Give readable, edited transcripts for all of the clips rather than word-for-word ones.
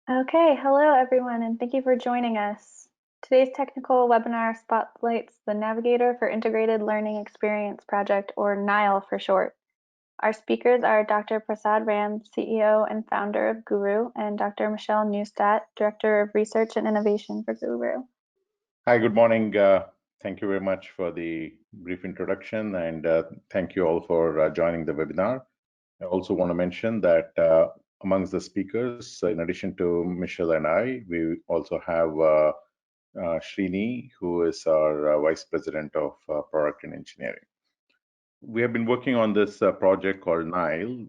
Okay, hello everyone, and thank you for joining us. Today's technical webinar spotlights the Navigator for Integrated Learning Experience project, or NILE for short. Our speakers are Dr. Prasad Ram, CEO and founder of Guru, and Dr. Michelle Newstadt, Director of Research and Innovation for Guru. Hi, good morning. Thank you very much for the brief introduction, and thank you all for joining the webinar. I also want to mention that amongst the speakers, in addition to Michelle and I, we also have Srini, who is our Vice President of Product and Engineering. We have been working on this project called NILE.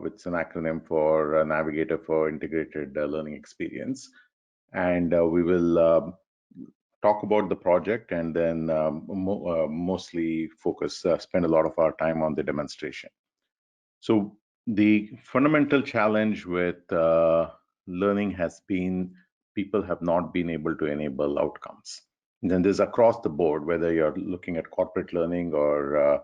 It's an acronym for Navigator for Integrated Learning Experience. And we will talk about the project and then mostly spend a lot of our time on the demonstration. So the fundamental challenge with learning has been people have not been able to enable outcomes. And then there's across the board, whether you're looking at corporate learning or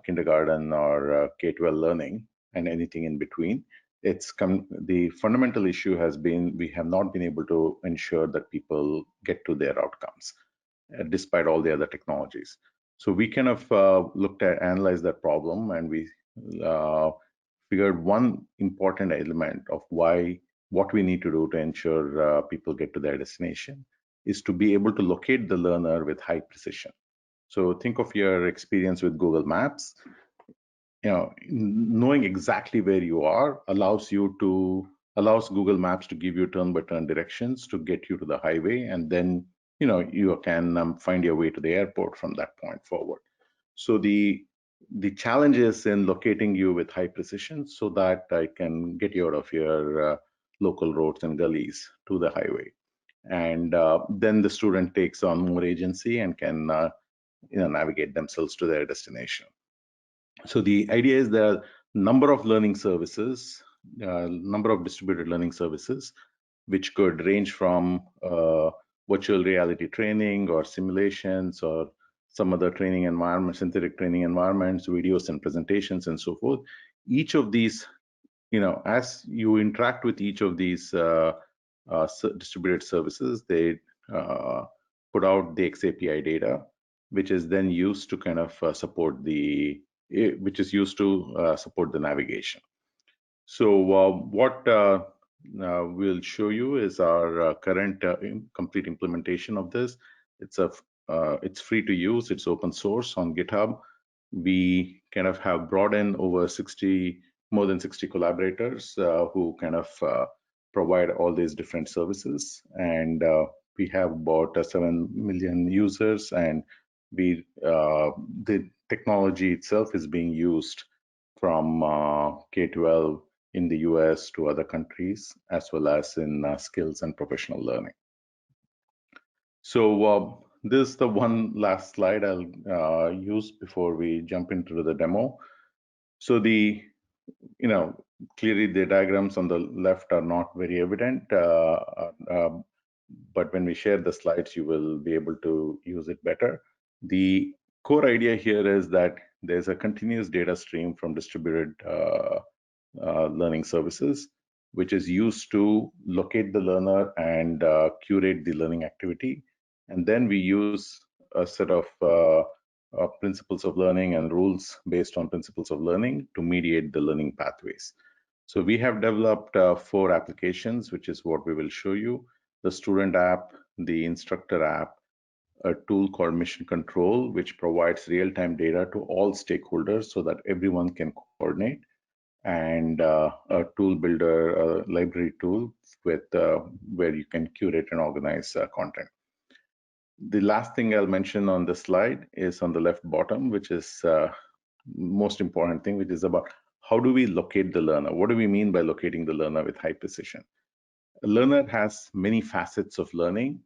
kindergarten or K-12 learning and anything in between. The fundamental issue has been we have not been able to ensure that people get to their outcomes despite all the other technologies. So we kind of analyzed that problem, and we figured one important element of what we need to do to ensure people get to their destination is to be able to locate the learner with high precision. So think of your experience with Google Maps. Knowing exactly where you are allows Google Maps to give you turn-by-turn directions to get you to the highway, and then you can find your way to the airport from that point forward. So the challenge is in locating you with high precision so that I can get you out of your local roads and gullies to the highway, and then the student takes on more agency and can navigate themselves to their destination. So the idea is the number of learning services, number of distributed learning services, which could range from virtual reality training or simulations or some other training environment, synthetic training environments, videos and presentations and so forth. Each of these, as you interact with each of these distributed services, they put out the XAPI data, which is then used to kind of support the navigation. So what we'll show you is our current complete implementation of this. It's free to use. It's open source on GitHub. We kind of have brought in more than 60 collaborators who kind of provide all these different services, and we have about 7 million users, and the technology itself is being used from K-12 in the US to other countries, as well as in skills and professional learning. So this is the one last slide I'll use before we jump into the demo. So clearly the diagrams on the left are not very evident, but when we share the slides, you will be able to use it better. The core idea here is that there's a continuous data stream from distributed learning services, which is used to locate the learner and curate the learning activity. And then we use a set of principles of learning and rules based on principles of learning to mediate the learning pathways. So we have developed 4 applications, which is what we will show you: the student app, the instructor app, a tool called Mission Control, which provides real-time data to all stakeholders so that everyone can coordinate, and a tool builder, a library tool with where you can curate and organize content. The last thing I'll mention on this slide is on the left bottom, which is most important thing, which is about how do we locate the learner? What do we mean by locating the learner with high precision? A learner has many facets of learning,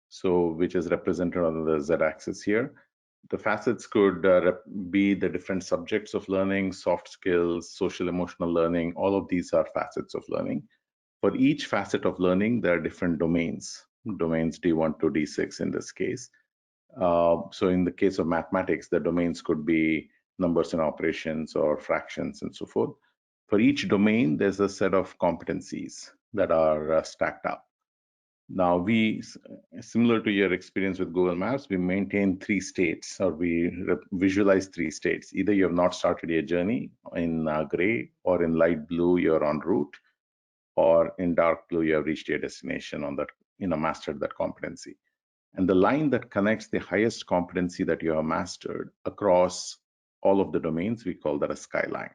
so which is represented on the z-axis here. The facets could be the different subjects of learning, soft skills, social emotional learning. All of these are facets of learning. For each facet of learning, there are different domains D1 to D6 in this case. So in the case of mathematics, the domains could be numbers and operations or fractions and so forth. For each domain, there's a set of competencies that are stacked up. Now, similar to your experience with Google Maps, we maintain 3 states, or we visualize 3 states. Either you have not started your journey in gray, or in light blue, you're en route, or in dark blue, you have reached your destination on that, mastered that competency. And the line that connects the highest competency that you have mastered across all of the domains, we call that a skyline.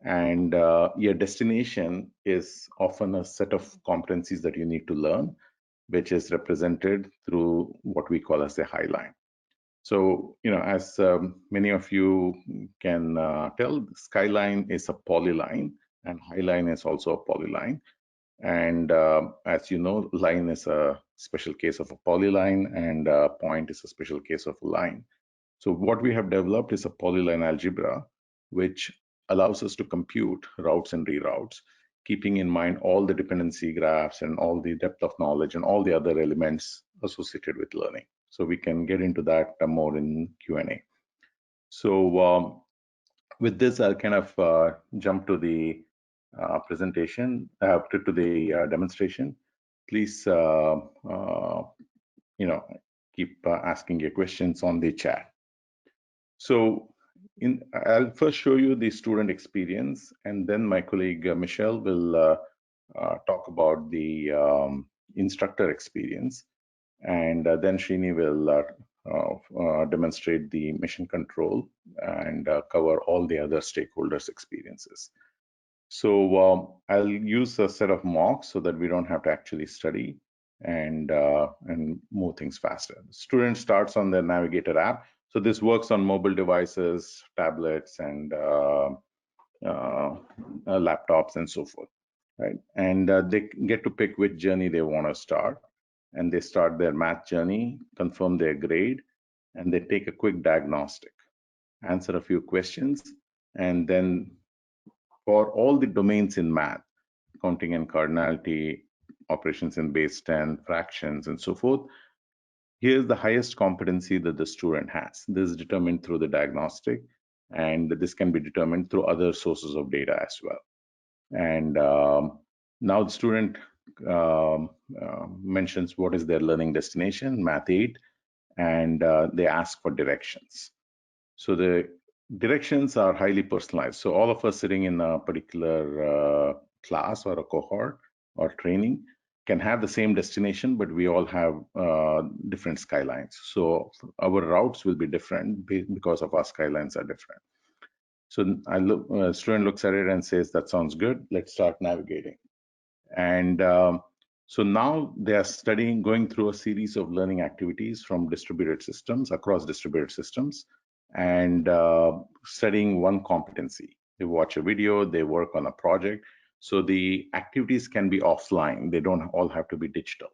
And your destination is often a set of competencies that you need to learn, which is represented through what we call as the high line. So, as many of you can tell, skyline is a polyline, and high line is also a polyline. And as you know, line is a special case of a polyline, and point is a special case of a line. So what we have developed is a polyline algebra, which allows us to compute routes and reroutes, keeping in mind all the dependency graphs and all the depth of knowledge and all the other elements associated with learning. So we can get into that more in Q&A. So with this, I'll kind of jump to the presentation, to the demonstration. Please, keep asking your questions on the chat. So I'll first show you the student experience, and then my colleague Michelle will talk about the instructor experience, and then Srini will demonstrate the mission control and cover all the other stakeholders' experiences. So I'll use a set of mocks so that we don't have to actually study and move things faster. The student starts on the Navigator app. So this works on mobile devices, tablets, and laptops, and so forth, right? And they get to pick which journey they want to start. And they start their math journey, confirm their grade, and they take a quick diagnostic, answer a few questions, and then for all the domains in math, counting and cardinality, operations in base 10, fractions, and so forth, here's the highest competency that the student has. This is determined through the diagnostic, and this can be determined through other sources of data as well. And now the student mentions what is their learning destination, Math 8, and they ask for directions. So the directions are highly personalized. So all of us sitting in a particular class or a cohort or training can have the same destination, but we all have different skylines. So our routes will be different because of our skylines are different. So a student looks at it and says, that sounds good, let's start navigating. And so now they are going through a series of learning activities from distributed systems, across distributed systems, and studying one competency. They watch a video, they work on a project. So the activities can be offline. They don't all have to be digital,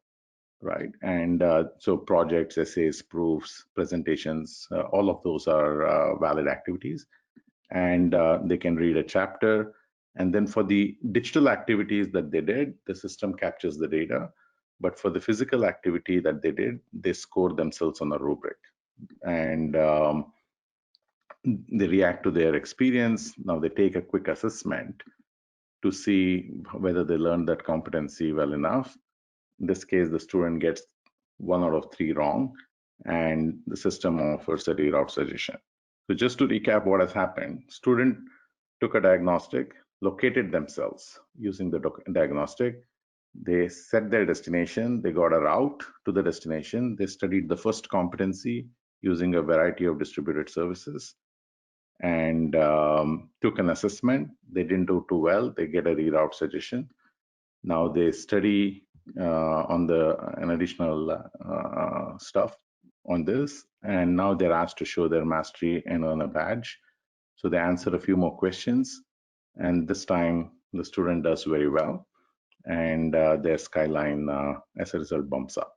right? And so projects, essays, proofs, presentations, all of those are valid activities. And they can read a chapter. And then for the digital activities that they did, the system captures the data. But for the physical activity that they did, they score themselves on a rubric. And they react to their experience. Now they take a quick assessment to see whether they learned that competency well enough. In this case, the student gets 1 out of 3 wrong, and the system offers a reroute suggestion. So just to recap what has happened, student took a diagnostic, located themselves using the diagnostic. They set their destination, they got a route to the destination, they studied the first competency using a variety of distributed services, and took an assessment. They didn't do too well, they get a reroute suggestion. Now they study on an additional stuff on this, and now they're asked to show their mastery and earn a badge. So they answer a few more questions, and this time the student does very well, and their skyline as a result bumps up.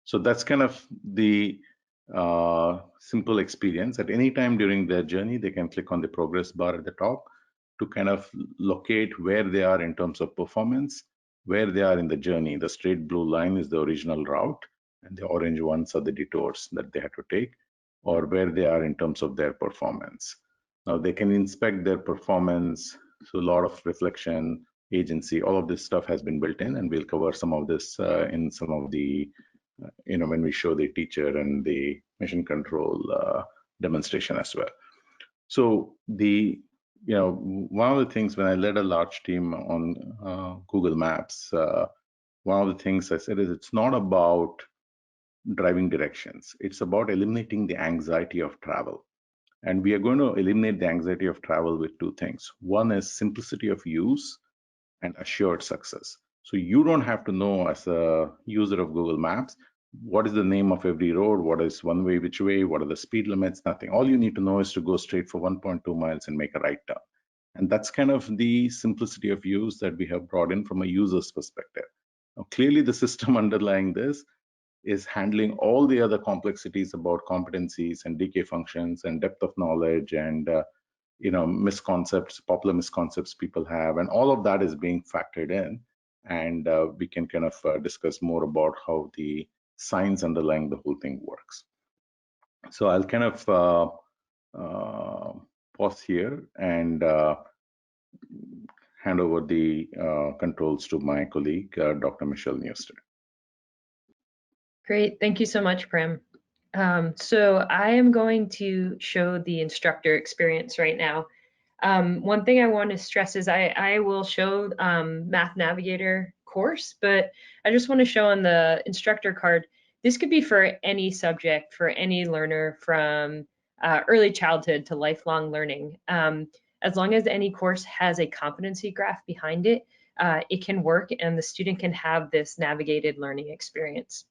So that's kind of the simple experience. At any time during their journey, they can click on the progress bar at the top to kind of locate where they are in terms of performance, where they are in the journey. The straight blue line is the original route, and the orange ones are the detours that they had to take, or where they are in terms of their performance. Now they can inspect their performance, so a lot of reflection, agency. All of this stuff has been built in, and we'll cover some of this in some of the, when we show the teacher and the mission control demonstration as well. So one of the things when I led a large team on Google Maps, one of the things I said is it's not about driving directions. It's about eliminating the anxiety of travel. And we are going to eliminate the anxiety of travel with two things. One is simplicity of use and assured success. So you don't have to know as a user of Google Maps, what is the name of every road, what is one way, which way, what are the speed limits, nothing. All you need to know is to go straight for 1.2 miles and make a right turn. And that's kind of the simplicity of use that we have brought in from a user's perspective. Now, clearly the system underlying this is handling all the other complexities about competencies and decay functions and depth of knowledge and misconcepts, popular misconcepts people have, and all of that is being factored in. And we can kind of discuss more about how the science underlying the whole thing works. So I'll kind of pause here and hand over the controls to my colleague, Dr. Michelle Newstadt. Great, thank you so much, Prem. So I am going to show the instructor experience right now. One thing I want to stress is I will show Math Navigator course, but I just want to show on the instructor card, this could be for any subject, for any learner from early childhood to lifelong learning. As long as any course has a competency graph behind it, it can work and the student can have this navigated learning experience.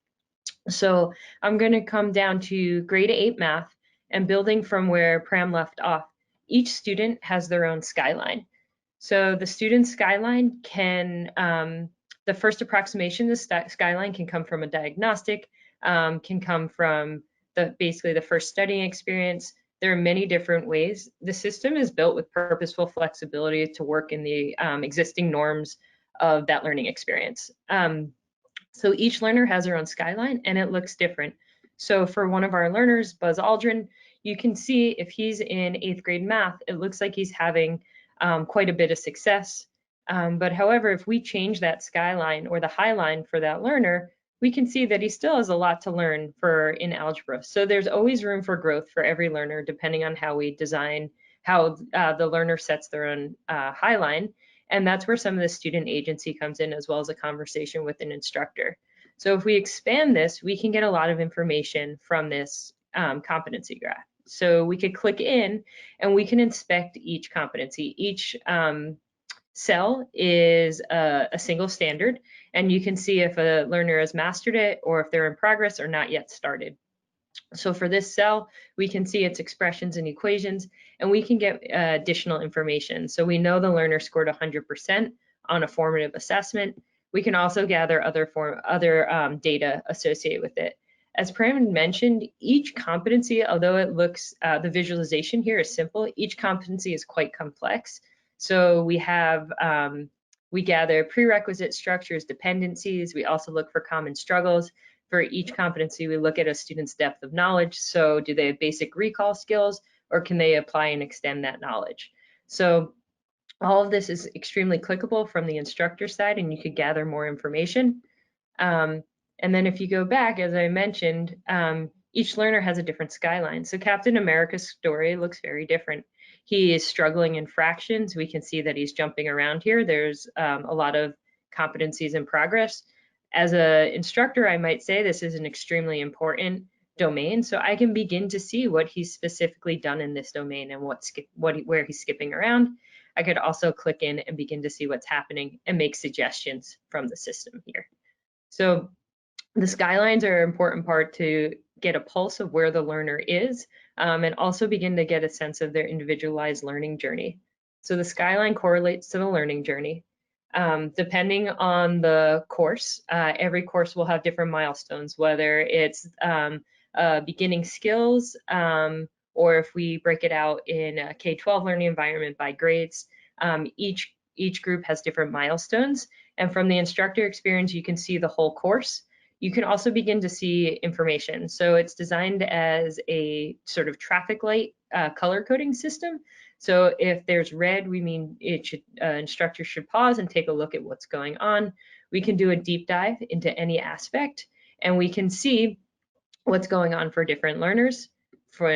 So I'm going to come down to grade 8 math and building from where Pram left off. Each student has their own skyline. So the student's skyline can, the first approximation to the skyline can come from a diagnostic, can come from basically the first studying experience. There are many different ways. The system is built with purposeful flexibility to work in the existing norms of that learning experience. So each learner has their own skyline and it looks different. So for one of our learners, Buzz Aldrin, you can see if he's in 8th grade math, it looks like he's having quite a bit of success. But however, if we change that skyline or the high line for that learner, we can see that he still has a lot to learn in algebra. So there's always room for growth for every learner, depending on how we design, how the learner sets their own high line. And that's where some of the student agency comes in, as well as a conversation with an instructor. So if we expand this, we can get a lot of information from this competency graph. So we could click in and we can inspect each competency. Each cell is a single standard, and you can see if a learner has mastered it or if they're in progress or not yet started. So for this cell, we can see its expressions and equations, and we can get additional information. So we know the learner scored 100% on a formative assessment. We can also gather other data associated with it. As Pram mentioned, each competency, although it looks, the visualization here is simple, each competency is quite complex. So we have, we gather prerequisite structures, dependencies. We also look for common struggles. For each competency, we look at a student's depth of knowledge. So do they have basic recall skills, or can they apply and extend that knowledge? So all of this is extremely clickable from the instructor side, and you could gather more information. And then if you go back, as I mentioned, each learner has a different skyline. So Captain America's story looks very different. He is struggling in fractions. We can see that he's jumping around here. There's a lot of competencies in progress. As an instructor, I might say this is an extremely important domain, so I can begin to see what he's specifically done in this domain and where he's skipping around. I could also click in and begin to see what's happening and make suggestions from the system here. So the skylines are an important part to get a pulse of where the learner is, and also begin to get a sense of their individualized learning journey. So the skyline correlates to the learning journey. Depending on the course, every course will have different milestones, whether it's beginning skills, or if we break it out in a K-12 learning environment by grades. Each group has different milestones, and from the instructor experience, you can see the whole course. you can also begin to see information. So it's designed as a sort of traffic light color coding system. So if there's red, we mean instructors should pause and take a look at what's going on. We can do a deep dive into any aspect, and we can see what's going on for different learners. For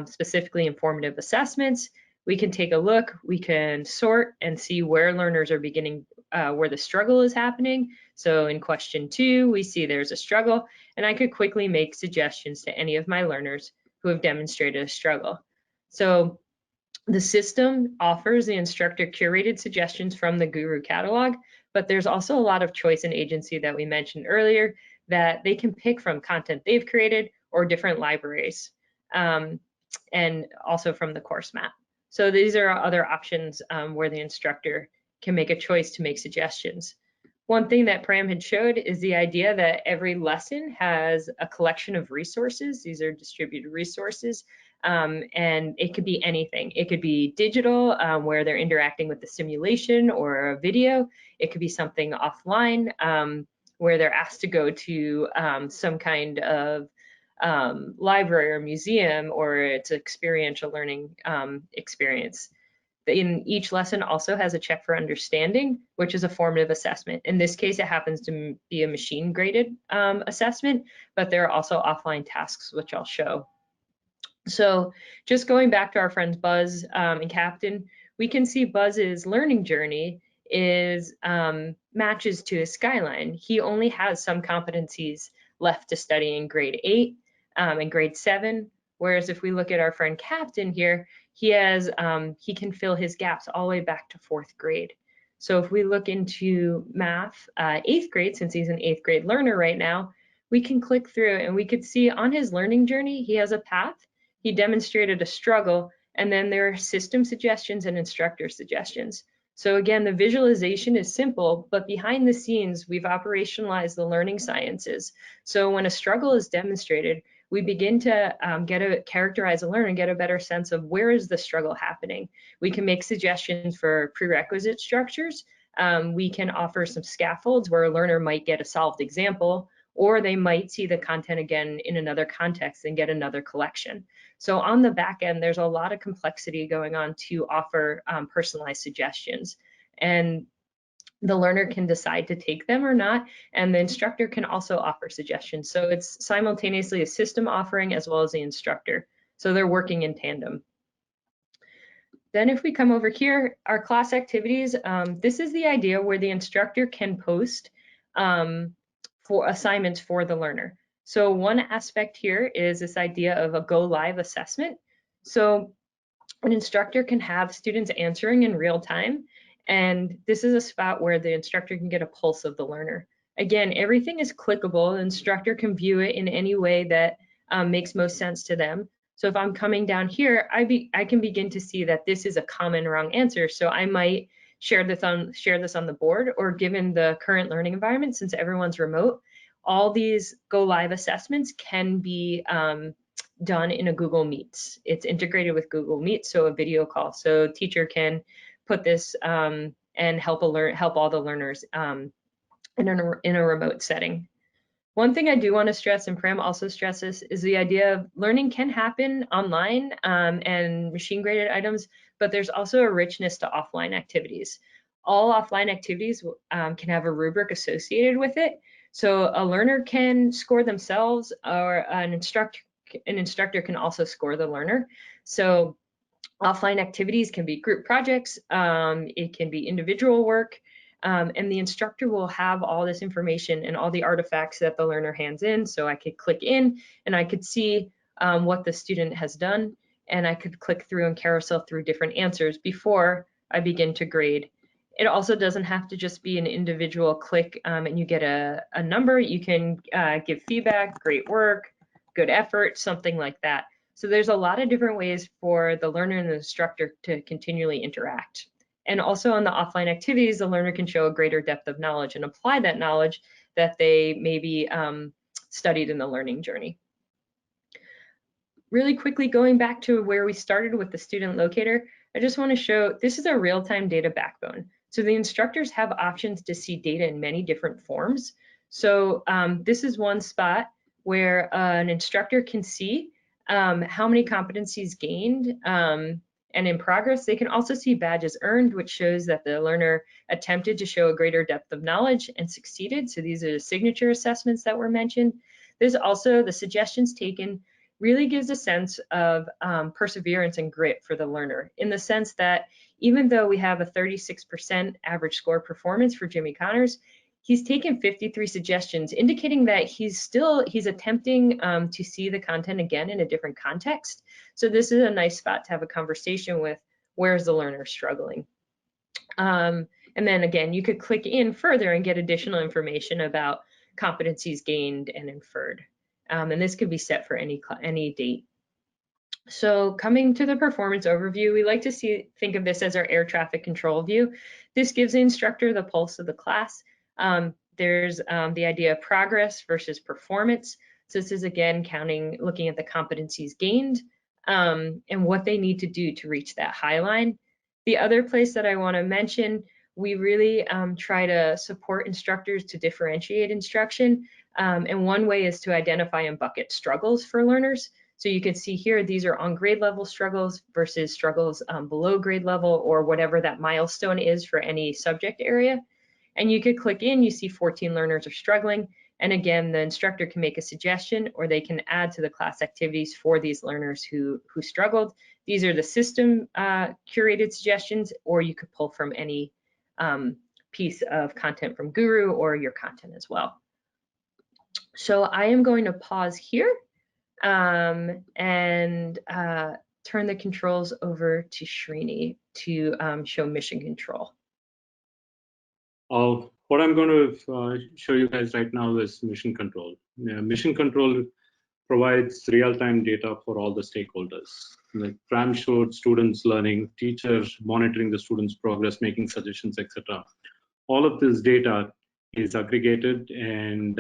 specifically informative assessments, we can take a look, we can sort and see where learners are beginning, where the struggle is happening. So in question 2, we see there's a struggle, and I could quickly make suggestions to any of my learners who have demonstrated a struggle. So the system offers the instructor curated suggestions from the Guru catalog, but there's also a lot of choice and agency that we mentioned earlier that they can pick from content they've created or different libraries, and also from the course map. So these are other options where the instructor can make a choice to make suggestions. One thing that Pram had showed is the idea that every lesson has a collection of resources. These are distributed resources, and it could be anything. It could be digital, where they're interacting with the simulation or a video. It could be something offline, where they're asked to go to some kind of library or museum, or it's experiential learning experience. In each lesson also has a check for understanding, which is a formative assessment. In this case, it happens to be a machine graded assessment, but there are also offline tasks, which I'll show. So just going back to our friends Buzz and Captain, we can see Buzz's learning journey is matches to his skyline. He only has some competencies left to study in grade 8 and grade 7, whereas if we look at our friend Captain here, he has he can fill his gaps all the way back to 4th grade. So if we look into math 8th grade, since he's an 8th grade learner right now, we can click through and we could see on his learning journey he has a path. He demonstrated a struggle, and then there are system suggestions and instructor suggestions. So again, the visualization is simple, but behind the scenes, we've operationalized the learning sciences. So when a struggle is demonstrated, we begin to characterize a learner and get a better sense of where is the struggle happening. We can make suggestions for prerequisite structures. We can offer some scaffolds where a learner might get a solved example, or they might see the content again in another context and get another collection. So on the back end, there's a lot of complexity going on to offer personalized suggestions. And the learner can decide to take them or not, and the instructor can also offer suggestions. So it's simultaneously a system offering as well as the instructor. So they're working in tandem. Then if we come over here, our class activities, this is the idea where the instructor can post for assignments for the learner. So one aspect here is this idea of a go live assessment. So an instructor can have students answering in real time, and this is a spot where the instructor can get a pulse of the learner. Again, everything is clickable. The instructor can view it in any way that makes most sense to them. So if I'm coming down here, I can begin to see that this is a common wrong answer. So I might share this on the board, or given the current learning environment, since everyone's remote, all these go live assessments can be done in a Google Meets. It's integrated with Google Meet, so a video call. So teacher can put this and help all the learners in a remote setting. One thing I do want to stress, and Pram also stresses, is the idea of learning can happen online and machine graded items, but there's also a richness to offline activities. All offline activities can have a rubric associated with it. So a learner can score themselves, or an instructor can also score the learner. So offline activities can be group projects, it can be individual work, and the instructor will have all this information and all the artifacts that the learner hands in. So I could click in and I could see what the student has done, and I could click through and carousel through different answers before I begin to grade. It also doesn't have to just be an individual click and you get a number. You can give feedback, great work, good effort, something like that. So there's a lot of different ways for the learner and the instructor to continually interact. And also on the offline activities, the learner can show a greater depth of knowledge and apply that knowledge that they maybe studied in the learning journey. Really quickly, going back to where we started with the student locator, I just want to show this is a real-time data backbone. So the instructors have options to see data in many different forms. So this is one spot where an instructor can see how many competencies gained and in progress. They can also see badges earned, which shows that the learner attempted to show a greater depth of knowledge and succeeded. So these are the signature assessments that were mentioned. There's also the suggestions taken really gives a sense of perseverance and grit for the learner, in the sense that even though we have a 36% average score performance for Jimmy Connors, he's taken 53 suggestions, indicating that he's attempting to see the content again in a different context. So this is a nice spot to have a conversation with, where's the learner struggling? And then again, you could click in further and get additional information about competencies gained and inferred. And this could be set for any date. So coming to the performance overview, we like to think of this as our air traffic control view. This gives the instructor the pulse of the class. There's the idea of progress versus performance. So this is again looking at the competencies gained and what they need to do to reach that high line. The other place that I want to mention, we really try to support instructors to differentiate instruction. And one way is to identify and bucket struggles for learners. So you can see here, these are on grade level struggles versus struggles below grade level, or whatever that milestone is for any subject area. And you could click in, you see 14 learners are struggling. And again, the instructor can make a suggestion, or they can add to the class activities for these learners who struggled. These are the system curated suggestions, or you could pull from any piece of content from Guru or your content as well. So I am going to pause here and turn the controls over to Srini to show mission control. What I'm going to show you guys right now is mission control. Mission control provides real-time data for all the stakeholders. Like Fran showed, students learning, teachers monitoring the students' progress, making suggestions, etc. All of this data is aggregated, and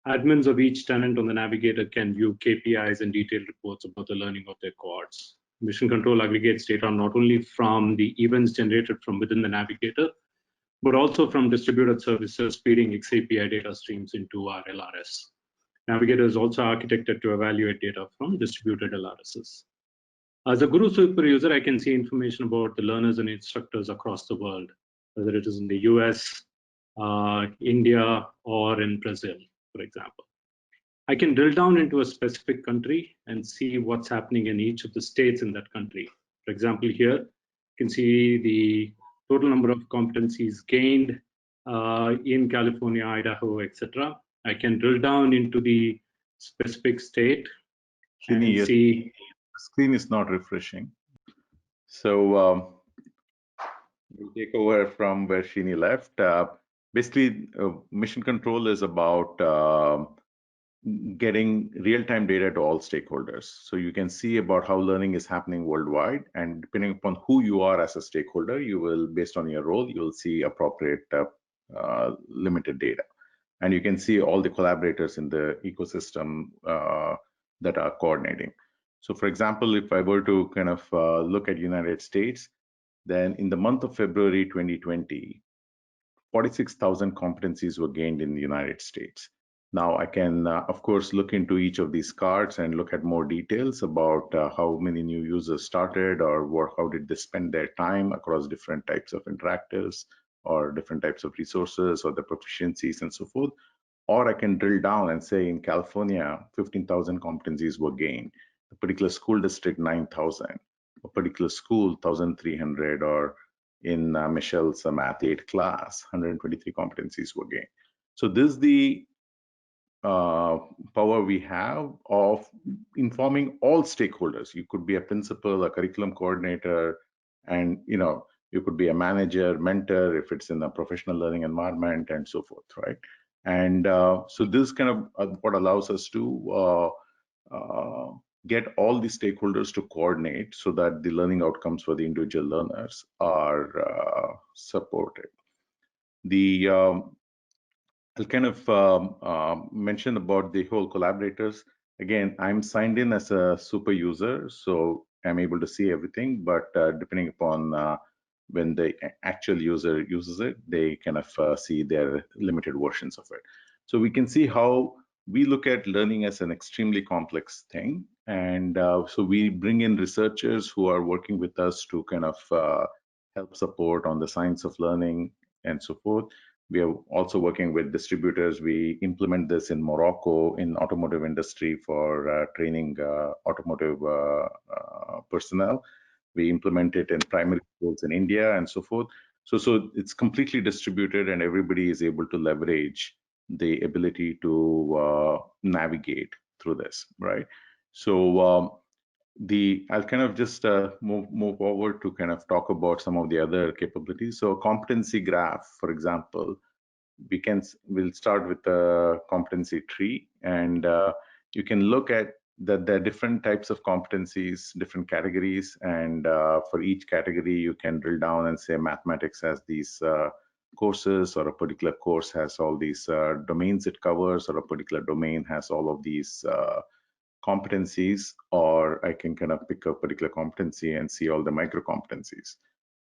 admins of each tenant on the Navigator can view KPIs and detailed reports about the learning of their cohorts. Mission control aggregates data not only from the events generated from within the Navigator, but also from distributed services feeding XAPI data streams into our LRS. Navigator is also architected to evaluate data from distributed LRSs. As a Guru super user, I can see information about the learners and instructors across the world, whether it is in the US, India, or in Brazil, for example. I can drill down into a specific country and see what's happening in each of the states in that country. For example, here, you can see the total number of competencies gained in California, Idaho, etc. I can drill down into the specific state and see. The screen is not refreshing. So we'll take over from where Srini left. Basically, mission control is about getting real-time data to all stakeholders. So you can see about how learning is happening worldwide, and depending upon who you are as a stakeholder, you will, based on your role, you will see appropriate limited data. And you can see all the collaborators in the ecosystem that are coordinating. So for example, if I were to kind of look at United States, then in the month of February 2020, 46,000 competencies were gained in the United States. Now I can, of course, look into each of these cards and look at more details about how many new users started, or how did they spend their time across different types of interactives or different types of resources, or the proficiencies and so forth. Or I can drill down and say in California, 15,000 competencies were gained. A particular school district, 9,000. A particular school, 1,300, or in Michelle's Math 8 class, 123 competencies were gained. So this is the power we have of informing all stakeholders. You could be a principal, a curriculum coordinator, and you could be a manager, mentor, if it's in a professional learning environment, and so forth, right? And so this kind of what allows us to get all the stakeholders to coordinate so that the learning outcomes for the individual learners are supported. I'll kind of mention about the whole collaborators. Again, I'm signed in as a super user, so I'm able to see everything, but depending upon when the actual user uses it, they kind of see their limited versions of it. So we can see how we look at learning as an extremely complex thing. And so we bring in researchers who are working with us to kind of help support on the science of learning and so forth. We are also working with distributors. We implement this in Morocco in automotive industry for training automotive personnel. We implement it in primary schools in India and so forth. So it's completely distributed and everybody is able to leverage the ability to navigate through this, right? So I'll kind of just move forward to kind of talk about some of the other capabilities. So competency graph, for example, we'll start with the competency tree, and you can look at that there are different types of competencies, different categories, and for each category you can drill down and say mathematics has these courses, or a particular course has all these domains it covers, or a particular domain has all of these competencies, or I can kind of pick a particular competency and see all the micro competencies.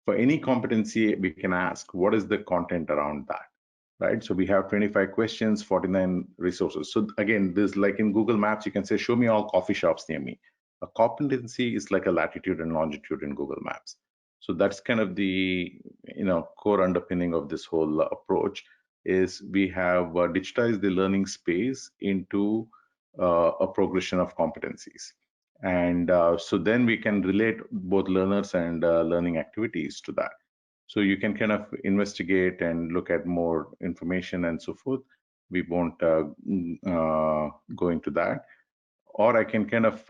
For any competency, we can ask, what is the content around that? Right? So we have 25 questions, 49 resources. So again, this, like in Google Maps, you can say, show me all coffee shops near me. A competency is like a latitude and longitude in Google Maps. So that's kind of the core underpinning of this whole approach is we have digitized the learning space into a progression of competencies. And so then we can relate both learners and learning activities to that. So you can kind of investigate and look at more information and so forth. We won't go into that. Or I can kind of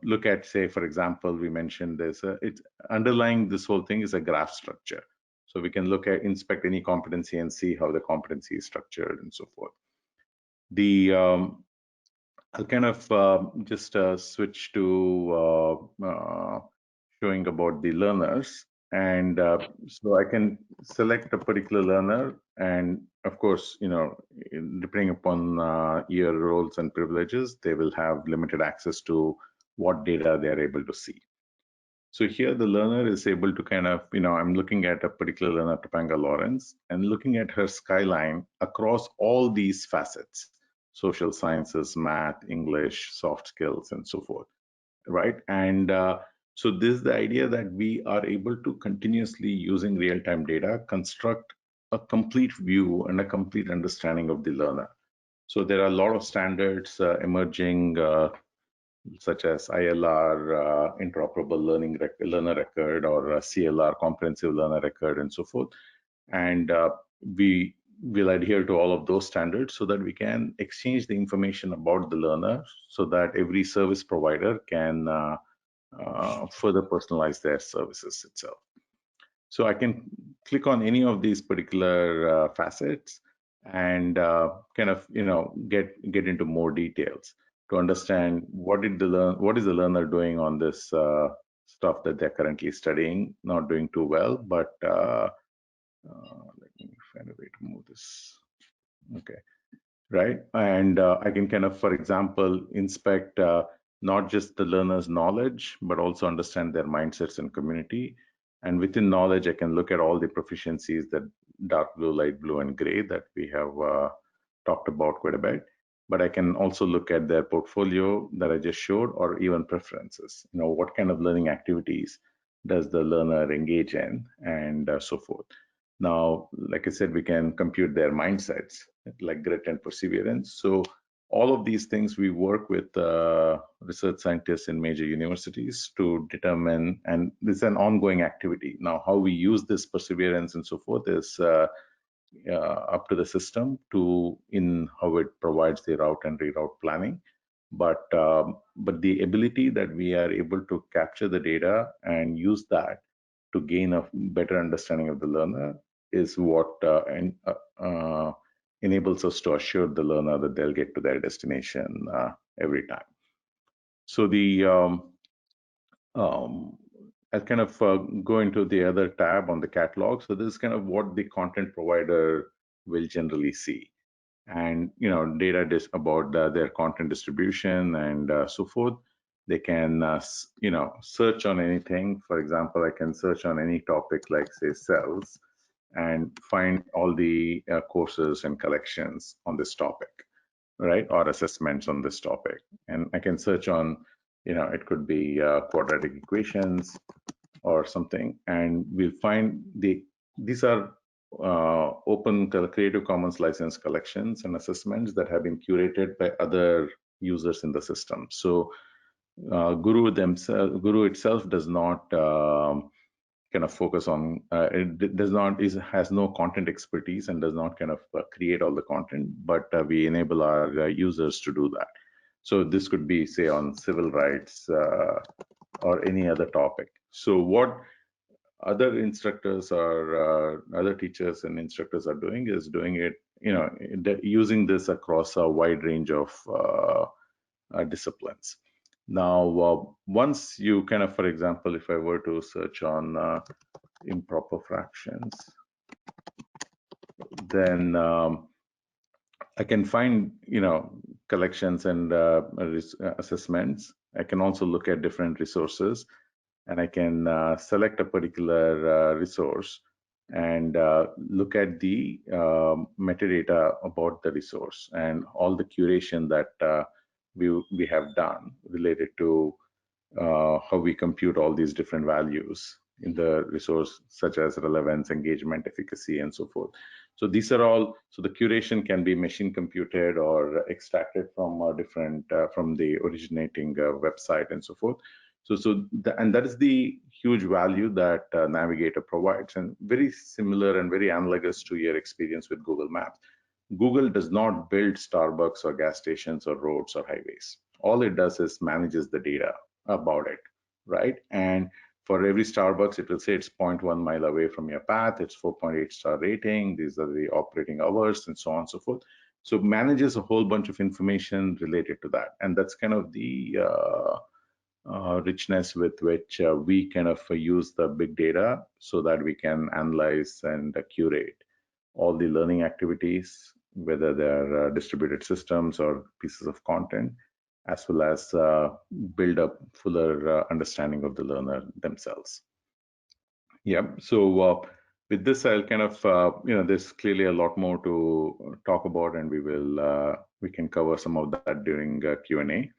look at, say, for example, we mentioned this, it's underlying this whole thing is a graph structure. So we can look at, inspect any competency and see how the competency is structured and so forth. I'll kind of just switch to showing about the learners. And so I can select a particular learner, and of course, depending upon your roles and privileges, they will have limited access to what data they are able to see. So here the learner is able to kind of, I'm looking at a particular learner, Topanga Lawrence, and looking at her skyline across all these facets: social sciences, math, English, soft skills, and so forth, right? And so this is the idea that we are able to continuously, using real-time data, construct a complete view and a complete understanding of the learner. So there are a lot of standards emerging, such as ILR, interoperable learner record, or CLR, comprehensive learner record, and so forth. And we will adhere to all of those standards so that we can exchange the information about the learner, so that every service provider can further personalize their services itself. So I can click on any of these particular facets and kind of get into more details to understand what is the learner doing on this stuff that they're currently studying, not doing too well, but let me find a way to move this. Okay, right. And I can kind of, for example, inspect not just the learner's knowledge, but also understand their mindsets and community. And within knowledge, I can look at all the proficiencies, that dark blue, light blue, and gray that we have talked about quite a bit. But I can also look at their portfolio that I just showed, or even preferences. What kind of learning activities does the learner engage in, and so forth. Now, like I said, we can compute their mindsets, like grit and perseverance. So all of these things we work with research scientists in major universities to determine, and this is an ongoing activity. Now, how we use this perseverance and so forth is up to the system in how it provides the route and reroute planning. But the ability that we are able to capture the data and use that to gain a better understanding of the learner is what enables us to assure the learner that they'll get to their destination every time. So I'll kind of go into the other tab on the catalog. So this is kind of what the content provider will generally see, and data about their content distribution and so forth. They can search on anything. For example, I can search on any topic, like say cells, and find all the courses and collections on this topic, right? Or assessments on this topic. And I can search on, it could be quadratic equations or something, and we'll find these are open Creative Commons license collections and assessments that have been curated by other users in the system. So Guru itself does not kind of focus on, has no content expertise and does not kind of create all the content, but we enable our users to do that. So this could be, say, on civil rights or any other topic. So what other instructors or other teachers and instructors are doing is doing it, using this across a wide range of disciplines. Now, once you kind of, for example, if I were to search on improper fractions, then I can find, collections and assessments. I can also look at different resources, and I can select a particular resource and look at the metadata about the resource and all the curation that we have done related to how we compute all these different values in the resource, such as relevance, engagement, efficacy, and so forth. So these are all, so the curation can be machine computed or extracted from from the originating website and so forth. And that is the huge value that Navigator provides, and very similar and very analogous to your experience with Google Maps. Google does not build Starbucks or gas stations or roads or highways. All it does is manages the data about it, right? And for every Starbucks, it will say it's 0.1 mile away from your path, it's 4.8 star rating, these are the operating hours, and so on and so forth. So it manages a whole bunch of information related to that. And that's kind of the richness with which we kind of use the big data so that we can analyze and curate all the learning activities, whether they're distributed systems or pieces of content, as well as build up fuller understanding of the learner themselves. Yeah, so with this, I'll kind of, there's clearly a lot more to talk about, and we can cover some of that during Q&A.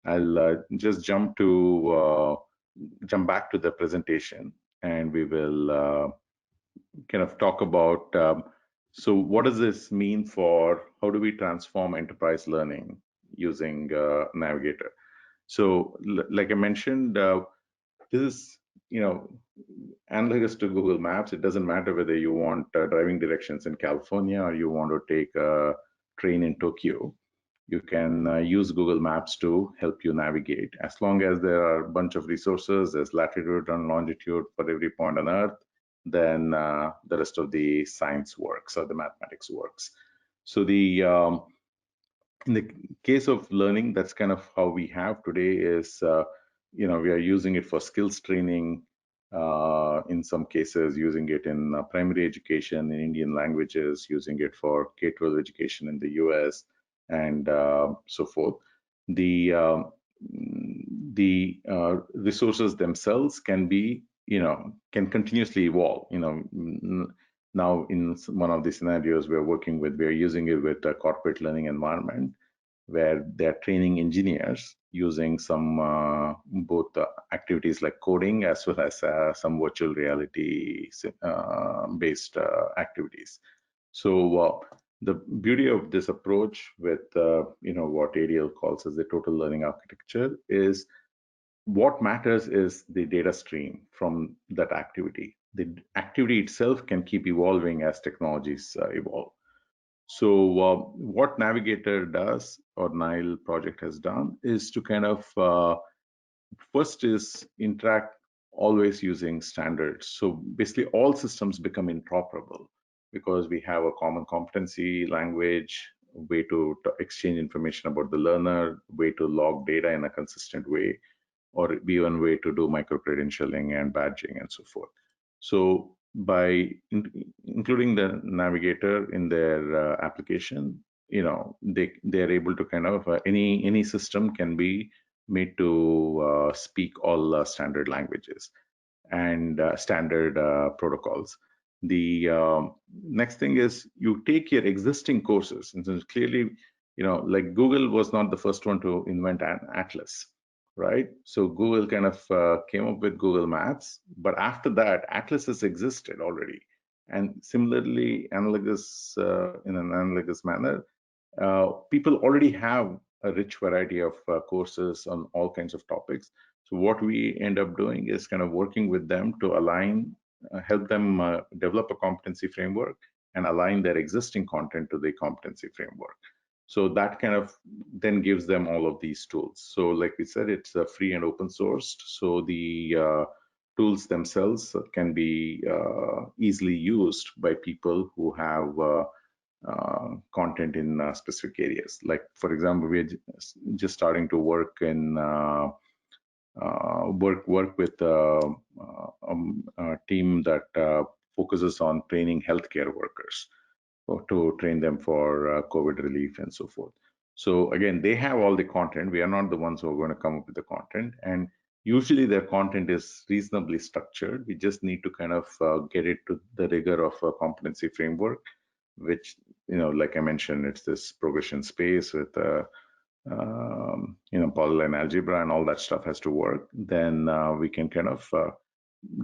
I'll just jump back to the presentation, and we will kind of talk about, so what does this mean for how do we transform enterprise learning using Navigator? So like I mentioned, this is, analogous to Google Maps. It doesn't matter whether you want driving directions in California or you want to take a train in Tokyo. You can use Google Maps to help you navigate. As long as there are a bunch of resources, there's latitude and longitude for every point on Earth, then the rest of the science works or the mathematics works. So in the case of learning, that's kind of how we have today is, we are using it for skills training, in some cases using it in primary education in Indian languages, using it for K-12 education in the US, and so forth. The resources themselves can be, can continuously evolve. Now in one of the scenarios we're using it with a corporate learning environment where they're training engineers using some both activities like coding as well as some virtual reality based activities. So the beauty of this approach with what ADL calls as the total learning architecture is what matters is the data stream from that activity. The activity itself can keep evolving as technologies evolve. So what Navigator does, or NILE project has done, is to kind of first is interact always using standards. So basically all systems become interoperable because we have a common competency language, way to exchange information about the learner, way to log data in a consistent way, or even way to do micro-credentialing and badging and so forth. So by including the Navigator in their application, they're able to kind of, any system can be made to speak all standard languages and standard protocols. The next thing is you take your existing courses, and so clearly, like Google was not the first one to invent an atlas, right? So Google kind of came up with Google Maps, but after that, atlases existed already. And similarly, analogous in an analogous manner, people already have a rich variety of courses on all kinds of topics. So what we end up doing is kind of working with them to align, help them develop a competency framework and align their existing content to the competency framework. So that kind of then gives them all of these tools. So like we said, it's free and open sourced. So the tools themselves can be easily used by people who have content in specific areas. Like, for example, we're just starting to work in work with a team that focuses on training healthcare workers, or to train them for COVID relief and so forth. So again, they have all the content. We are not the ones who are going to come up with the content, and usually their content is reasonably structured. We just need to kind of get it to the rigor of a competency framework, which, like I mentioned, it's this progression space with polyline algebra and all that stuff has to work. Then we can kind of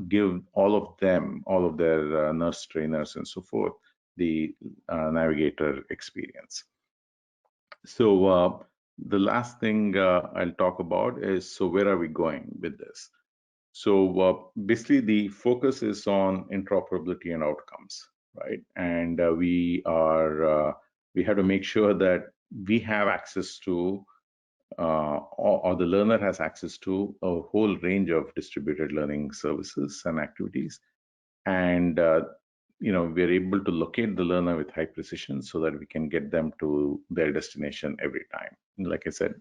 give all of them, all of their nurse trainers and so forth, the navigator experience. So the last thing I'll talk about is, so where are we going with this? So basically the focus is on interoperability and outcomes, right? And we have to make sure that we have access to, or the learner has access to, a whole range of distributed learning services and activities. And we're able to locate the learner with high precision so that we can get them to their destination every time. Like I said,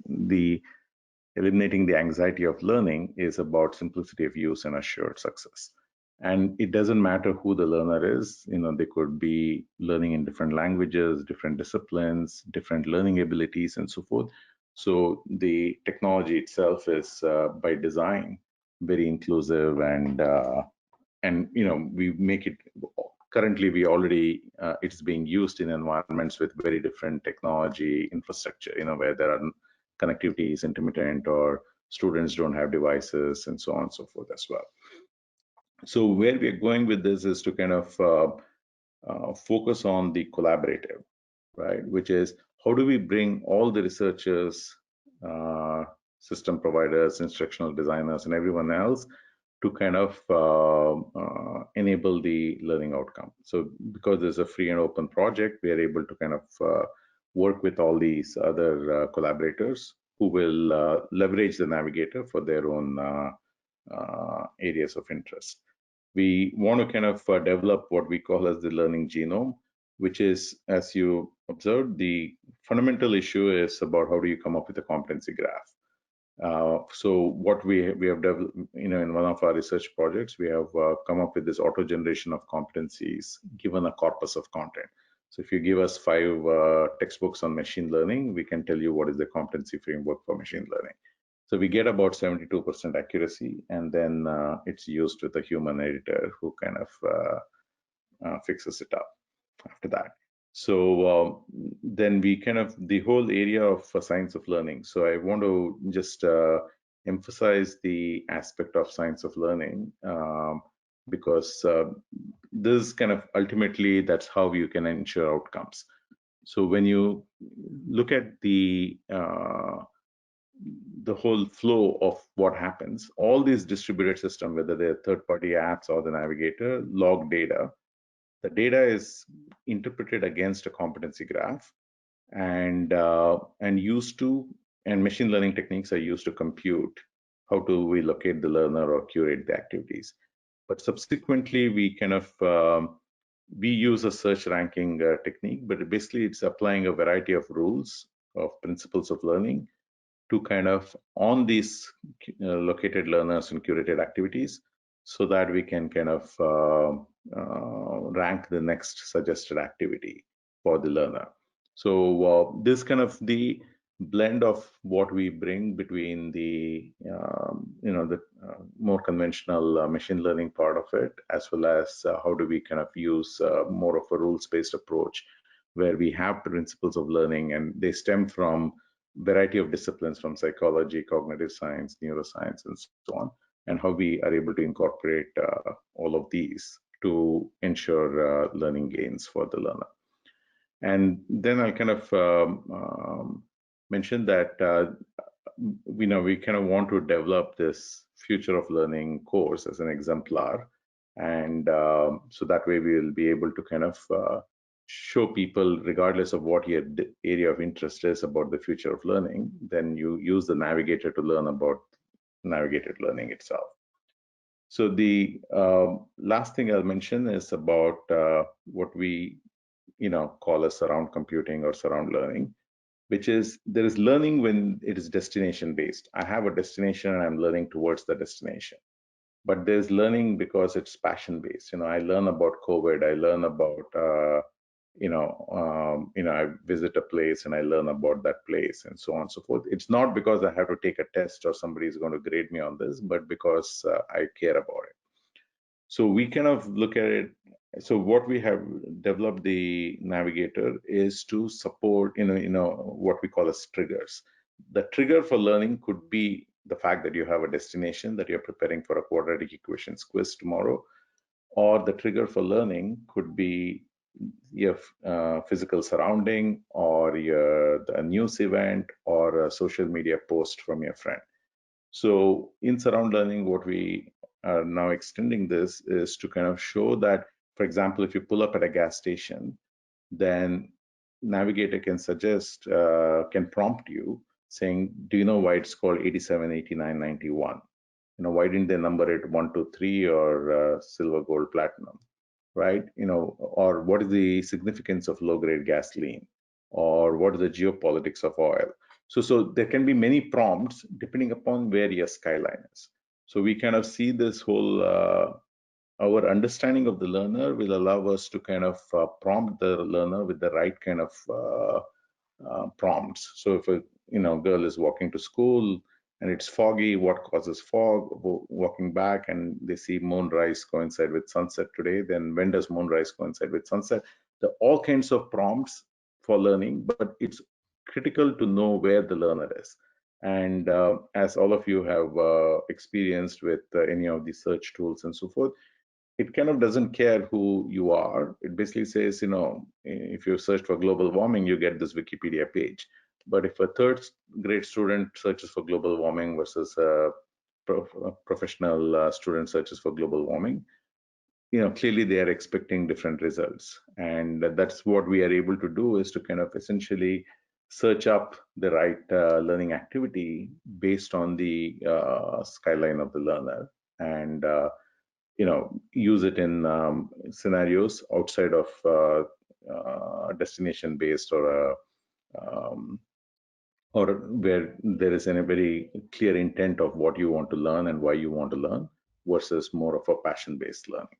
eliminating the anxiety of learning is about simplicity of use and assured success. And it doesn't matter who the learner is. They could be learning in different languages, different disciplines, different learning abilities, and so forth. So the technology itself is by design very inclusive, and we make it. Currently, we already it's being used in environments with very different technology infrastructure. Where there are connectivity is intermittent, or students don't have devices, and so on and so forth as well. So where we're going with this is to kind of focus on the collaborative, right? Which is, how do we bring all the researchers, system providers, instructional designers, and everyone else to kind of enable the learning outcome. So because there's a free and open project, we are able to kind of work with all these other collaborators who will leverage the navigator for their own areas of interest. We want to kind of develop what we call as the learning genome, which is, as you observed, the fundamental issue is about how do you come up with a competency graph. So what we have developed, in one of our research projects, we have come up with this auto generation of competencies given a corpus of content. So if you give us 5 textbooks on machine learning, we can tell you what is the competency framework for machine learning. So we get about 72% accuracy, and then it's used with a human editor who kind of fixes it up after that. So then we kind of, the whole area of science of learning. So I want to just emphasize the aspect of science of learning, because this kind of ultimately, that's how you can ensure outcomes. So when you look at the whole flow of what happens, all these distributed systems, whether they're third-party apps or the navigator, log data. The data is interpreted against a competency graph, and used to, and machine learning techniques are used to compute how do we locate the learner or curate the activities. But subsequently, we kind of we use a search ranking technique, but basically it's applying a variety of rules of principles of learning to kind of on these located learners and curated activities, so that we can kind of rank the next suggested activity for the learner. So this kind of blend of what we bring between the more conventional machine learning part of it, as well as how do we kind of use more of a rules-based approach where we have principles of learning and they stem from variety of disciplines from psychology, cognitive science, neuroscience, and so on, and how we are able to incorporate all of these to ensure learning gains for the learner. And then I'll kind of mention that we kind of want to develop this future of learning course as an exemplar, and so that way we will be able to kind of show people, regardless of what your area of interest is about the future of learning, then you use the navigator to learn about navigated learning itself. So the last thing I'll mention is about what we call as surround computing or surround learning, which is there is learning when it is destination based. I have a destination and I'm learning towards the destination. But there's learning because it's passion based. I learn about COVID. I learn about I visit a place and I learn about that place and so on and so forth. It's not because I have to take a test or somebody is going to grade me on this, but because I care about it. So we kind of look at it. So what we have developed the navigator is to support, what we call as triggers. The trigger for learning could be the fact that you have a destination, that you're preparing for a quadratic equations quiz tomorrow, or the trigger for learning could be your physical surrounding, or a news event, or a social media post from your friend. So in surround learning, what we are now extending this is to kind of show that, for example, if you pull up at a gas station, then navigator can suggest, can prompt you saying, do you know why it's called 87, 89, 91? Why didn't they number it 1, 2, 3 or silver, gold, platinum, right? Or what is the significance of low-grade gasoline? Or what is the geopolitics of oil? So there can be many prompts depending upon where your skyline is. So we kind of see this whole, our understanding of the learner will allow us to kind of prompt the learner with the right kind of prompts. So if a girl is walking to school and it's foggy, what causes fog? Walking back and they see moonrise coincide with sunset today, then when does moonrise coincide with sunset? There are all kinds of prompts for learning, but it's critical to know where the learner is. And as all of you have experienced with any of the search tools and so forth, it kind of doesn't care who you are. It basically says, if you search for global warming, you get this Wikipedia page. But if a third grade student searches for global warming versus a professional student searches for global warming, clearly they are expecting different results. And that's what we are able to do, is to kind of essentially search up the right learning activity based on the skyline of the learner, and use it in scenarios outside of destination based, or where there is a very clear intent of what you want to learn and why you want to learn, versus more of a passion based learning.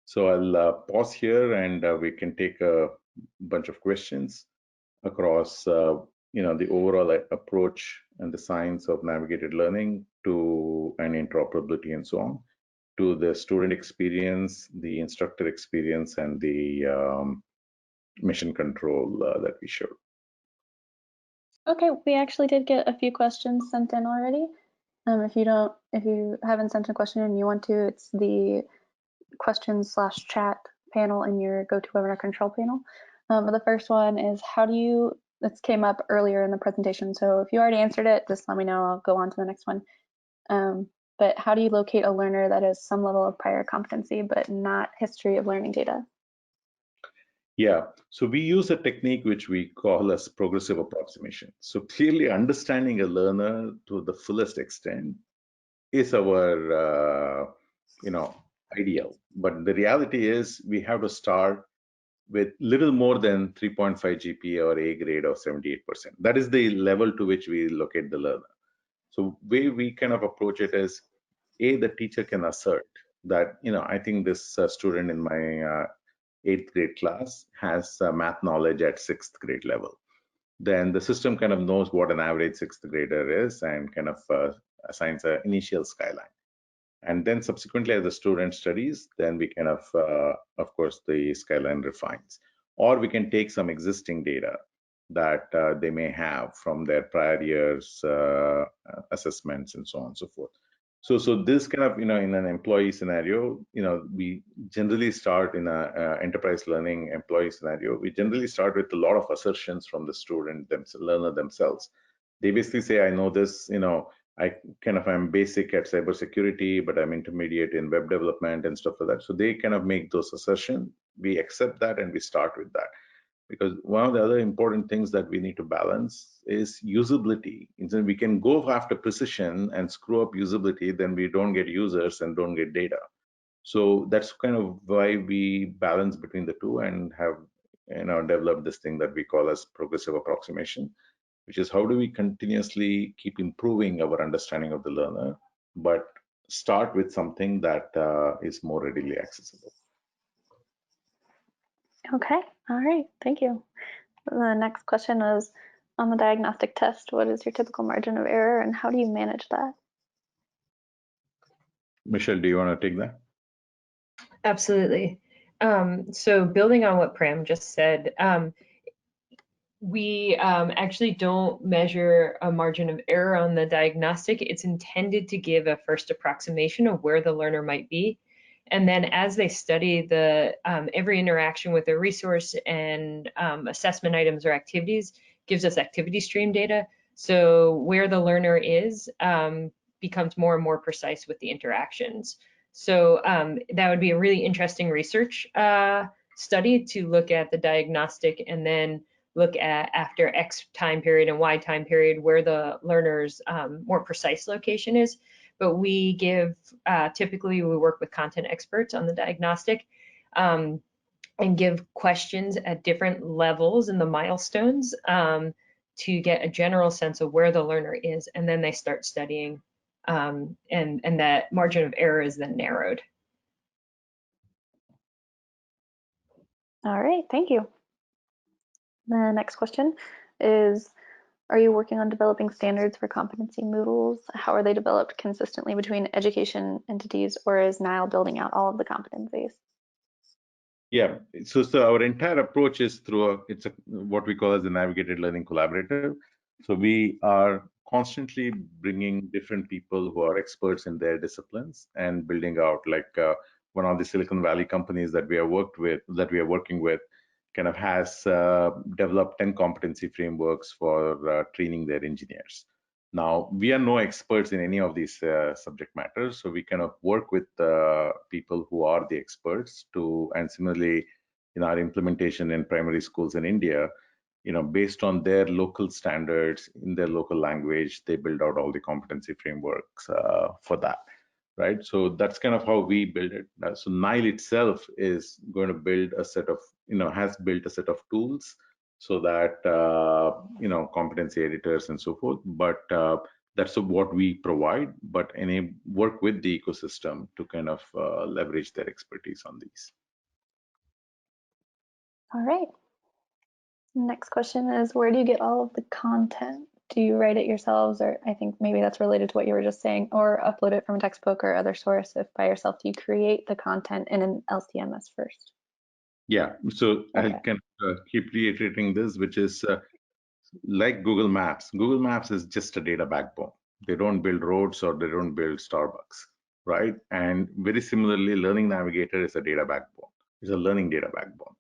So I'll pause here, and we can take a bunch of questions across the overall approach and the science of navigated learning to an interoperability and so on, to the student experience, the instructor experience, and the mission control that we showed. Okay, we actually did get a few questions sent in already. If you haven't sent a question and you want to, it's the questions/chat panel in your GoToWebinar control panel. But the first one is, this came up earlier in the presentation, so if you already answered it, just let me know, I'll go on to the next one. But how do you locate a learner that has some level of prior competency but not history of learning data? Yeah, so we use a technique which we call as progressive approximation. So clearly understanding a learner to the fullest extent is our ideal. But the reality is we have to start with little more than 3.5 GPA or A grade of 78%. That is the level to which we locate the learner. So way we kind of approach it is, the teacher can assert that, I think this student in my 8th grade class has math knowledge at 6th grade level. then the system kind of knows what an average sixth grader is and kind of assigns an initial skyline. And then subsequently, as the student studies, then we kind of course, the skyline refines. Or we can take some existing data that they may have from their prior years assessments and so on and so forth. So this kind of, in an employee scenario, we generally start in a enterprise learning employee scenario. We generally start with a lot of assertions from the student, learner themselves. They basically say, I know this, I'm basic at cybersecurity, but I'm intermediate in web development and stuff like that. So they kind of make those assertions. We accept that and we start with that. Because one of the other important things that we need to balance is usability. We can go after precision and screw up usability, then we don't get users and don't get data. So that's kind of why we balance between the two and have developed this thing that we call as progressive approximation, which is how do we continuously keep improving our understanding of the learner, but start with something that is more readily accessible. Okay, all right, thank you. The next question is, on the diagnostic test, what is your typical margin of error and how do you manage that? Michelle, do you want to take that? Absolutely. So building on what Pram just said, we actually don't measure a margin of error on the diagnostic. It's intended to give a first approximation of where the learner might be. And then as they study the every interaction with a resource and assessment items or activities gives us activity stream data. So where the learner is becomes more and more precise with the interactions. So that would be a really interesting research study to look at the diagnostic and then look at after X time period and Y time period where the learner's more precise location is. But we give, typically we work with content experts on the diagnostic and give questions at different levels in the milestones to get a general sense of where the learner is, and then they start studying and that margin of error is then narrowed. All right, thank you. The next question is, are you working on developing standards for competency Moodles? How are they developed consistently between education entities, or is NILE building out all of the competencies? Yeah, so our entire approach is through what we call as the navigated learning collaborative. So we are constantly bringing different people who are experts in their disciplines and building out, like one of the Silicon Valley companies that we are working with kind of has developed 10 competency frameworks for training their engineers. Now, we are no experts in any of these subject matters, so we kind of work with people who are the experts and similarly, in our implementation in primary schools in India, based on their local standards in their local language, they build out all the competency frameworks for that. Right, so that's kind of how we build it. So NILE itself is going to build a set of, has built a set of tools so that, competency editors and so forth. But that's what we provide, but work with the ecosystem to kind of leverage their expertise on these. All right. Next question is, where do you get all of the content? Do you write it yourselves, or I think maybe that's related to what you were just saying, or upload it from a textbook or other source? If by yourself, do you create the content in an LCMS first? Yeah, so Okay. I can keep reiterating this, which is like Google Maps. Google Maps is just a data backbone. They don't build roads or they don't build Starbucks, right? And very similarly, Learning Navigator is a data backbone. It's a learning data backbone.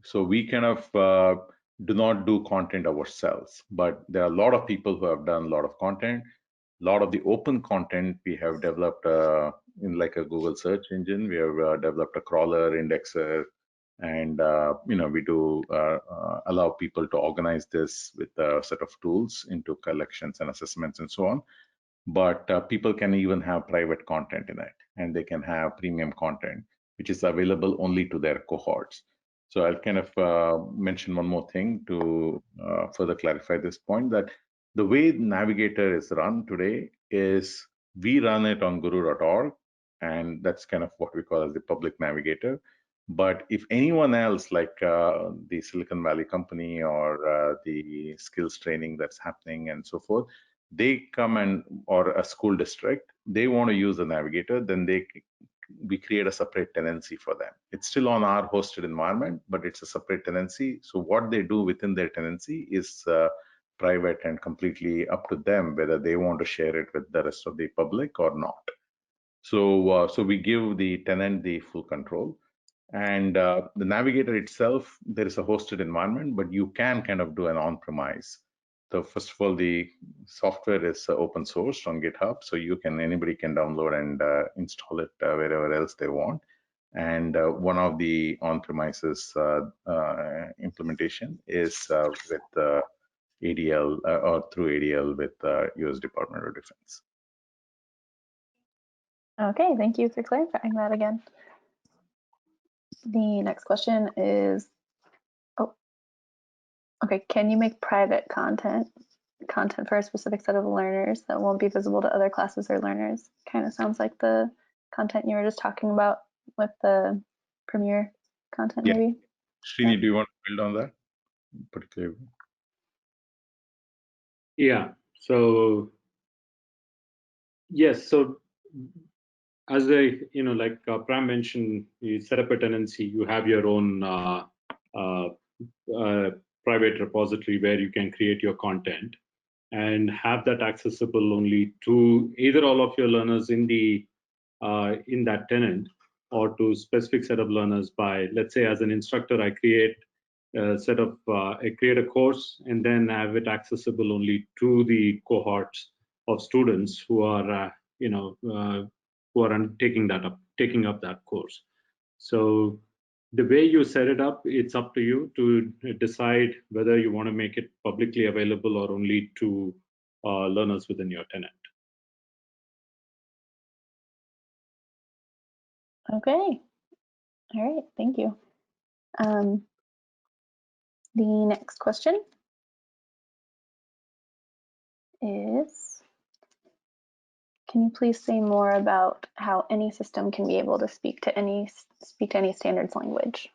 So we kind of do not do content ourselves, but there are a lot of people who have done a lot of content. A lot of the open content we have developed in like a Google search engine. We have developed a crawler, indexer, and we do allow people to organize this with a set of tools into collections and assessments and so on. But people can even have private content in it, and they can have premium content, which is available only to their cohorts. So I'll kind of mention one more thing to further clarify this point, that the way Navigator is run today is we run it on guru.org, and that's kind of what we call as the public Navigator. But if anyone else, like the Silicon Valley company or the skills training that's happening and so forth, they come and, or a school district, they want to use the navigator, then we create a separate tenancy for them. It's still on our hosted environment, but it's a separate tenancy. So what they do within their tenancy is private and completely up to them whether they want to share it with the rest of the public or not. So we give the tenant the full control. And the navigator itself, there is a hosted environment, but you can kind of do an on-premise. So first of all, the software is open source on GitHub, so anybody can download and install it wherever else they want. And one of the on-premises implementation is with ADL or through ADL with US Department of Defense. Okay, thank you for clarifying that again. The next question is, okay, can you make private content for a specific set of learners that won't be visible to other classes or learners? Kind of sounds like the content you were just talking about with the Premier content, Yeah. maybe. Srini, do you want to build on that particularly? Yeah. So yes. So as like Pram mentioned, you set up a tenancy. You have your own private repository where you can create your content and have that accessible only to either all of your learners in that tenant, or to specific set of learners by, let's say, as an instructor, I create a course and then have it accessible only to the cohorts of students who are taking up that course. So the way you set it up, it's up to you to decide whether you want to make it publicly available or only to learners within your tenant. Okay, all right, thank you. The next question is, can you please say more about how any system can be able to speak to any standards language?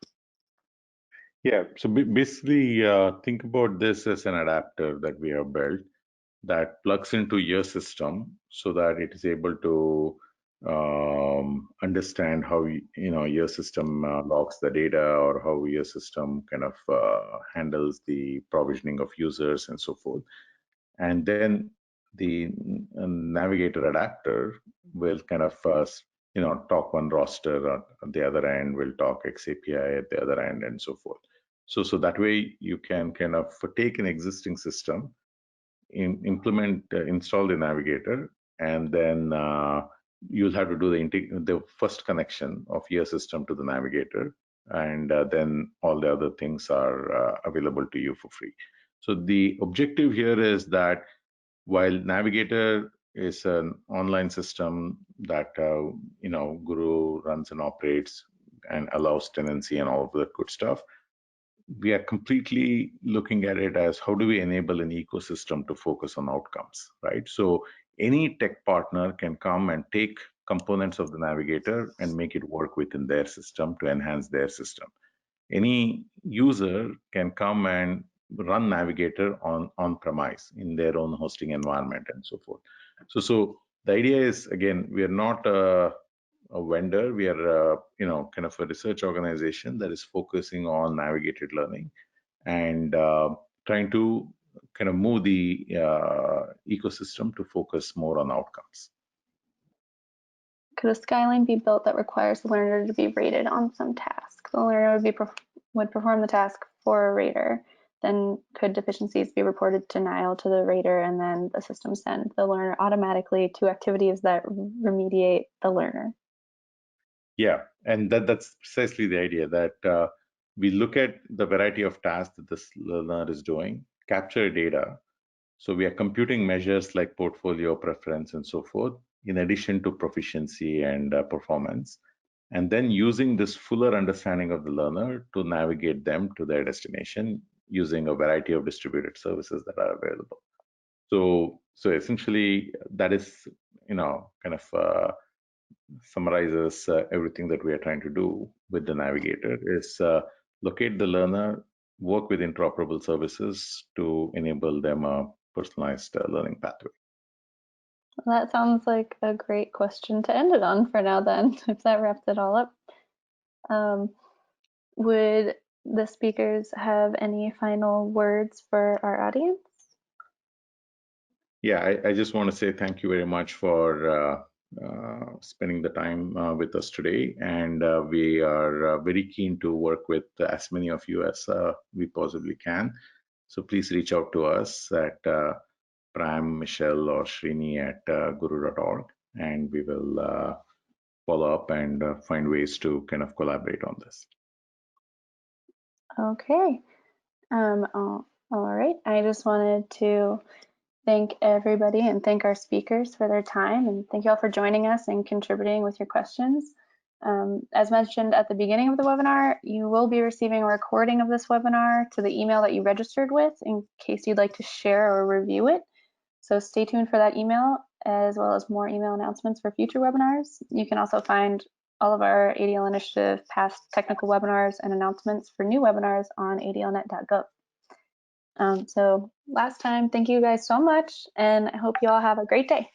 Yeah, so basically think about this as an adapter that we have built that plugs into your system so that it is able to understand how your system logs the data, or how your system kind of handles the provisioning of users and so forth. And then the navigator adapter will kind of talk one roster at the other end, will talk XAPI at the other end, and so forth. So that way you can kind of take an existing system, install the navigator, and then you'll have to do the first connection of your system to the navigator, and then all the other things are available to you for free. So the objective here is that while Navigator is an online system that Guru runs and operates and allows tenancy and all of that good stuff, we are completely looking at it as how do we enable an ecosystem to focus on outcomes, right? So any tech partner can come and take components of the Navigator and make it work within their system to enhance their system. Any user can come and run Navigator on-premise in their own hosting environment and so forth. So the idea is, again, we are not a vendor. We are kind of a research organization that is focusing on navigated learning and trying to kind of move the ecosystem to focus more on outcomes. Could a skyline be built that requires the learner to be rated on some task? The learner would perform the task for a rater. Then could deficiencies be reported to NILE to the rater, and then the system send the learner automatically to activities that remediate the learner? Yeah, and that's precisely the idea, that we look at the variety of tasks that this learner is doing, capture data. So we are computing measures like portfolio, preference, and so forth, in addition to proficiency and performance, and then using this fuller understanding of the learner to navigate them to their destination using a variety of distributed services that are available. So essentially, that is kind of summarizes everything that we are trying to do with the Navigator is locate the learner, work with interoperable services to enable them a personalized learning pathway. Well, that sounds like a great question to end it on for now then, if that wraps it all up. Would the speakers have any final words for our audience? Yeah, I just want to say thank you very much for spending the time with us today. And we are very keen to work with as many of you as we possibly can. So please reach out to us at Pram, Michelle, or Srini at guru.org, and we will follow up and find ways to kind of collaborate on this. Okay. All right. I just wanted to thank everybody and thank our speakers for their time, and thank you all for joining us and contributing with your questions. As mentioned at the beginning of the webinar, you will be receiving a recording of this webinar to the email that you registered with in case you'd like to share or review it. So stay tuned for that email, as well as more email announcements for future webinars. You can also find all of our ADL initiative past technical webinars and announcements for new webinars on adlnet.gov. So last time, thank you guys so much, and I hope you all have a great day.